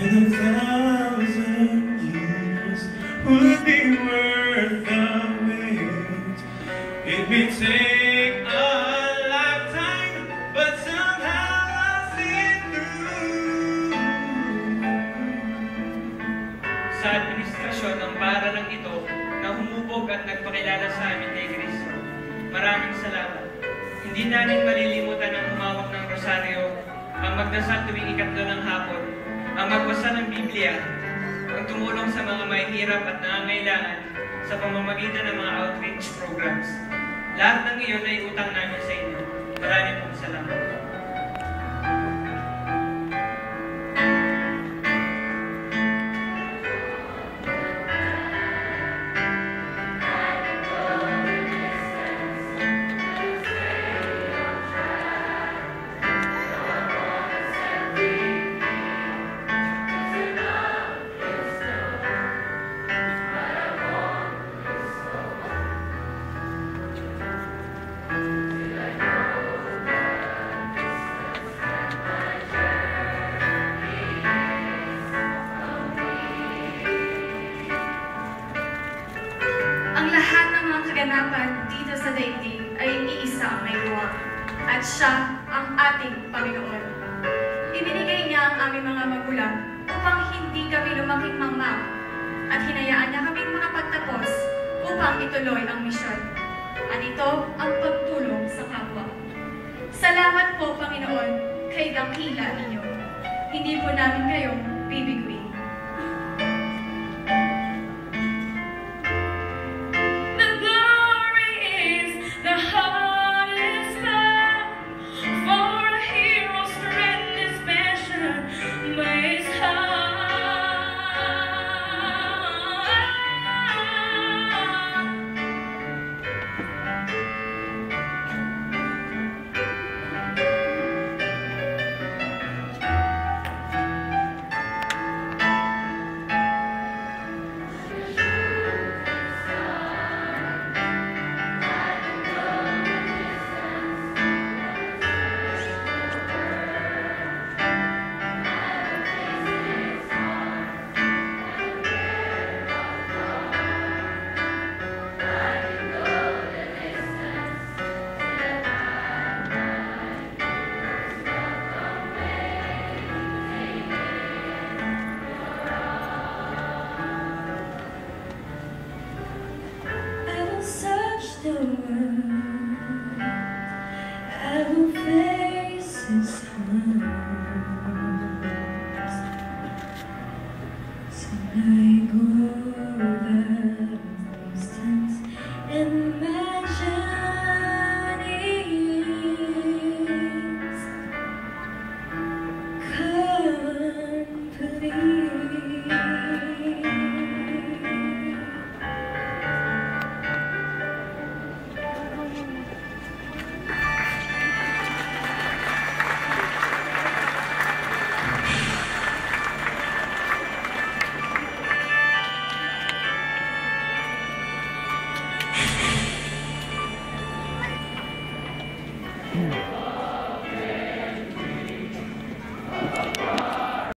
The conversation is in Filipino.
1,000 years would be worth the wait. It may take a lifetime, but somehow I'll see it through. Sa administrasyon ng paaralang ito na humubog at nagpakilala sa amin kay Kristo, maraming salamat. Hindi namin malilimutan ang humawak ng rosaryo, ang magdasal tuwing ikatlo ng hapon, ang magbasa ng Biblia, ang tumulong sa mga mahihirap at nangangailangan sa pamamagitan ng mga outreach programs. Lahat ng iyon ay utang namin sa inyo. Maraming pong salamat. Ang lahat ng mga kaganapan dito sa daigdig ay iisa ang may gawa, at siya ang ating Panginoon. Ibinigay niya ang aming mga magulang upang hindi kami lumaking mangmang, at hinayaan niya kaming makapagtapos upang ituloy ang misyon. At ito ang pagtulong sa kapwa. Salamat po, Panginoon, kay dakila ninyo. Hindi po namin kayong bibiguin.